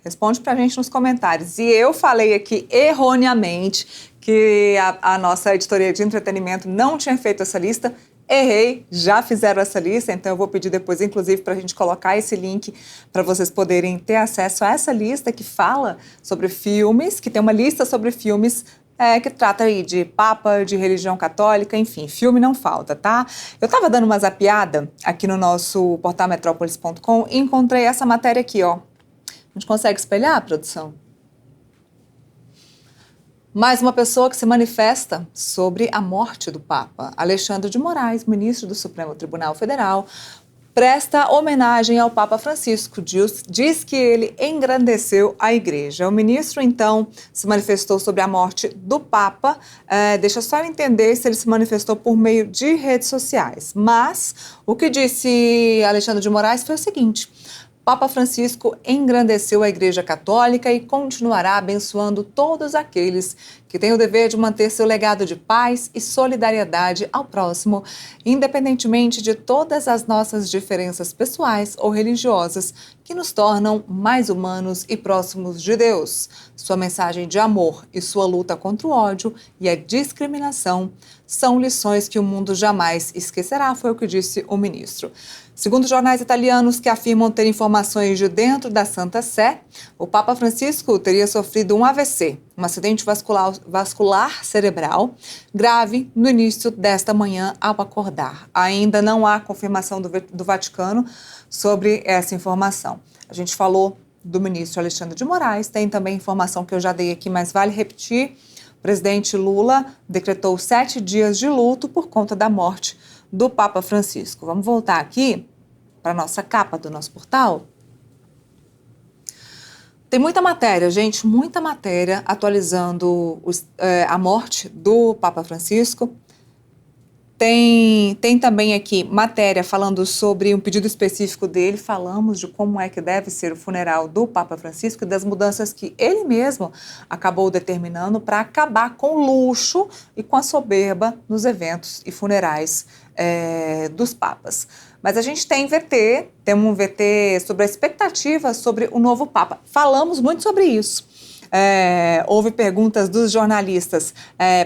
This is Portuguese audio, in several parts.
Responde pra gente nos comentários. E eu falei aqui erroneamente que a nossa editoria de entretenimento não tinha feito essa lista. Errei, já fizeram essa lista, então eu vou pedir depois, inclusive, para a gente colocar esse link para vocês poderem ter acesso a essa lista que fala sobre filmes, que tem uma lista sobre filmes que trata aí de Papa, de religião católica, enfim, filme não falta, tá? Eu estava dando uma zapiada aqui no nosso portal metrópolis.com e encontrei essa matéria aqui, ó. A gente consegue espelhar, produção? Mais uma pessoa que se manifesta sobre a morte do Papa. Alexandre de Moraes, ministro do Supremo Tribunal Federal, presta homenagem ao Papa Francisco, diz que ele engrandeceu a igreja. O ministro, então, se manifestou sobre a morte do Papa. Deixa só eu entender se ele se manifestou por meio de redes sociais. Mas o que disse Alexandre de Moraes foi o seguinte: Papa Francisco engrandeceu a Igreja Católica e continuará abençoando todos aqueles que têm o dever de manter seu legado de paz e solidariedade ao próximo, independentemente de todas as nossas diferenças pessoais ou religiosas que nos tornam mais humanos e próximos de Deus. Sua mensagem de amor e sua luta contra o ódio e a discriminação são lições que o mundo jamais esquecerá, foi o que disse o ministro. Segundo jornais italianos que afirmam ter informações de dentro da Santa Sé, o Papa Francisco teria sofrido um AVC, um acidente vascular cerebral, grave no início desta manhã ao acordar. Ainda não há confirmação do Vaticano sobre essa informação. A gente falou do ministro Alexandre de Moraes, tem também informação que eu já dei aqui, mas vale repetir. O presidente Lula decretou 7 dias de luto por conta da morte do Papa Francisco. Vamos voltar aqui para a nossa capa do nosso portal. Tem muita matéria, gente, muita matéria atualizando a morte do Papa Francisco. Tem também aqui matéria falando sobre um pedido específico dele, falamos de como é que deve ser o funeral do Papa Francisco e das mudanças que ele mesmo acabou determinando para acabar com o luxo e com a soberba nos eventos e funerais dos papas. Mas a gente tem temos um VT sobre a expectativa sobre o novo Papa. Falamos muito sobre isso. Houve perguntas dos jornalistas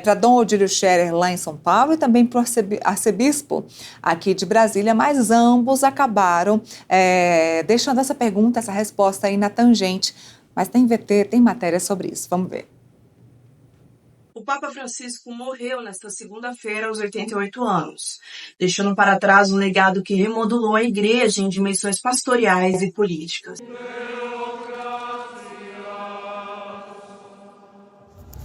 para Dom Odílio Scherer lá em São Paulo e também para o arcebispo aqui de Brasília, mas ambos acabaram deixando essa pergunta, essa resposta aí na tangente. Mas tem VT, tem matéria sobre isso. Vamos ver. O Papa Francisco morreu nesta segunda-feira aos 88 anos, deixando para trás um legado que remodulou a igreja em dimensões pastorais e políticas.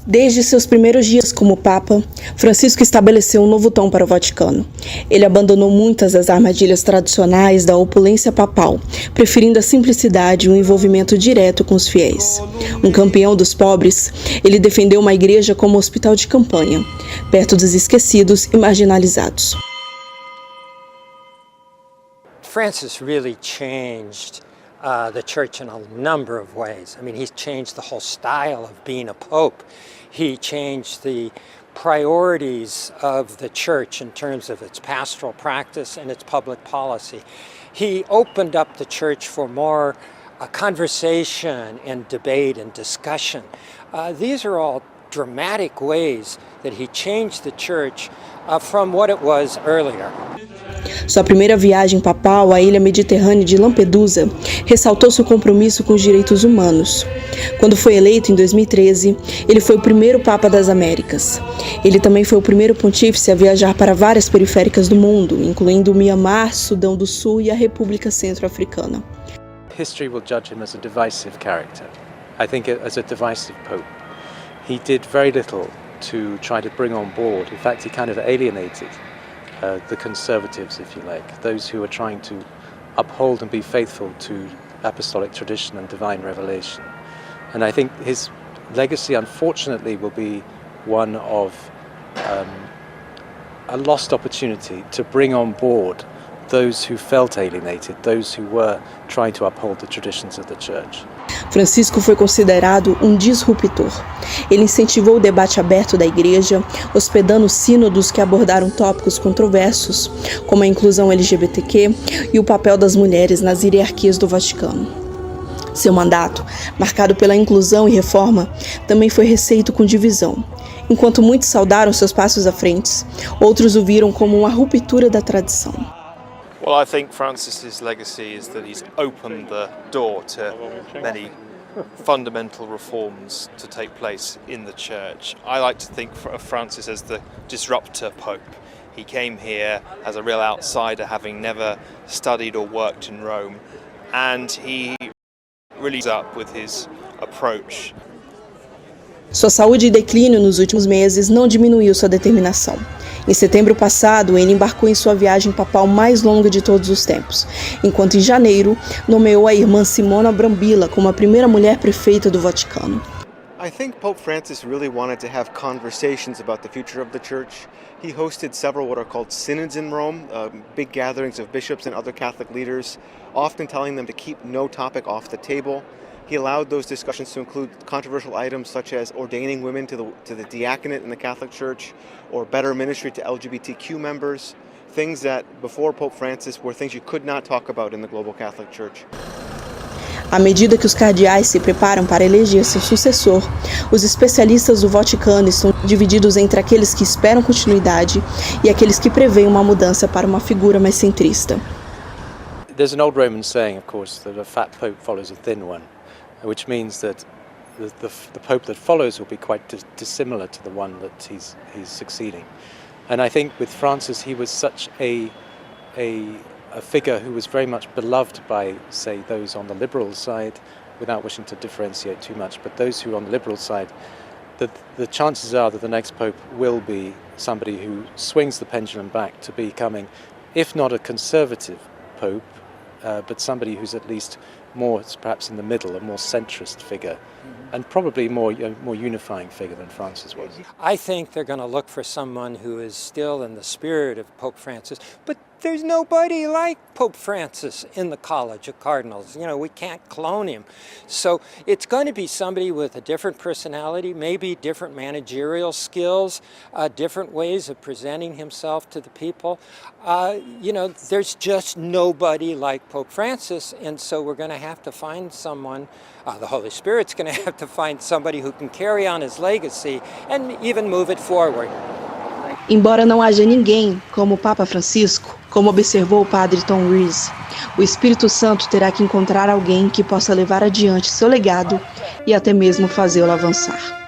Desde seus primeiros dias como Papa, Francisco estabeleceu um novo tom para o Vaticano. Ele abandonou muitas das armadilhas tradicionais da opulência papal, preferindo a simplicidade e o envolvimento direto com os fiéis. Um campeão dos pobres, ele defendeu uma igreja como hospital de campanha, perto dos esquecidos e marginalizados. Francis really changed the church in a number of ways. I mean, he's changed the whole style of being a pope. He changed the priorities of the church in terms of its pastoral practice and its public policy. He opened up the church for more conversation and debate and discussion. These are all dramatic ways that he changed the church from what it was earlier. Sua primeira viagem papal à ilha mediterrânea de Lampedusa ressaltou seu compromisso com os direitos humanos. Quando foi eleito em 2013, ele foi o primeiro Papa das Américas. Ele também foi o primeiro pontífice a viajar para várias periféricas do mundo, incluindo o Mianmar, Sudão do Sul e a República Centro-Africana. History will judge him as a divisive character. I think as a divisive pope. He did very little to try to bring on board. In fact, he kind of alienated the conservatives, if you like, those who are trying to uphold and be faithful to apostolic tradition and divine revelation. And I think his legacy, unfortunately, will be one of a lost opportunity to bring on board those who felt alienated, those who were trying to uphold the traditions of the church. Francisco foi considerado um disruptor. Ele incentivou o debate aberto da igreja, hospedando sínodos que abordaram tópicos controversos, como a inclusão LGBTQ e o papel das mulheres nas hierarquias do Vaticano. Seu mandato, marcado pela inclusão e reforma, também foi receito com divisão. Enquanto muitos saudaram seus passos à frente, outros o viram como uma ruptura da tradição. Well, I think Francis's legacy is that he's opened the door to many fundamental reforms to take place in the church. I like to think of Francis as the disruptor pope. He came here as a real outsider, having never studied or worked in Rome, and he really up with his approach. Sua saúde em declínio nos últimos meses não diminuiu sua determinação. Em setembro passado, ele embarcou em sua viagem papal mais longa de todos os tempos, enquanto em janeiro nomeou a irmã Simona Brambilla como a primeira mulher prefeita do Vaticano. I think Pope Francis really wanted to have conversations about the future of the church. He hosted several what are called synods in Rome, big gatherings of bishops and other Catholic leaders, often telling them to keep no topic off the table. He allowed those discussions to include controversial items such as ordaining women to the diaconate in the Catholic Church or better ministry to LGBTQ members, things that before Pope Francis were things you could not talk about in the global Catholic Church. À medida que os cardeais se preparam para eleger seu sucessor, os especialistas do Vaticano estão divididos entre aqueles que esperam continuidade e aqueles que preveem uma mudança para uma figura mais centrista. There's an old Roman saying, of course, that a fat pope follows a thin one, which means that the pope that follows will be quite dissimilar to the one that he's succeeding. And I think with Francis, he was such a figure who was very much beloved by, say, those on the liberal side, without wishing to differentiate too much, but those who are on the liberal side, that the chances are that the next pope will be somebody who swings the pendulum back to becoming, if not a conservative pope, but somebody who's at least more, perhaps in the middle, a more centrist figure, and probably more unifying figure than Francis was. I think they're going to look for someone who is still in the spirit of Pope Francis, but there's nobody like Pope Francis in the College of Cardinals. You know, we can't clone him. So it's going to be somebody with a different personality, maybe different managerial skills, different ways of presenting himself to the people. You know, there's just nobody like Pope Francis, and so we're going to have to find someone, the Holy Spirit's going to have to find somebody who can carry on his legacy and even move it forward. Embora não haja ninguém como o Papa Francisco, como observou o padre Tom Rees, o Espírito Santo terá que encontrar alguém que possa levar adiante seu legado e até mesmo fazê-lo avançar.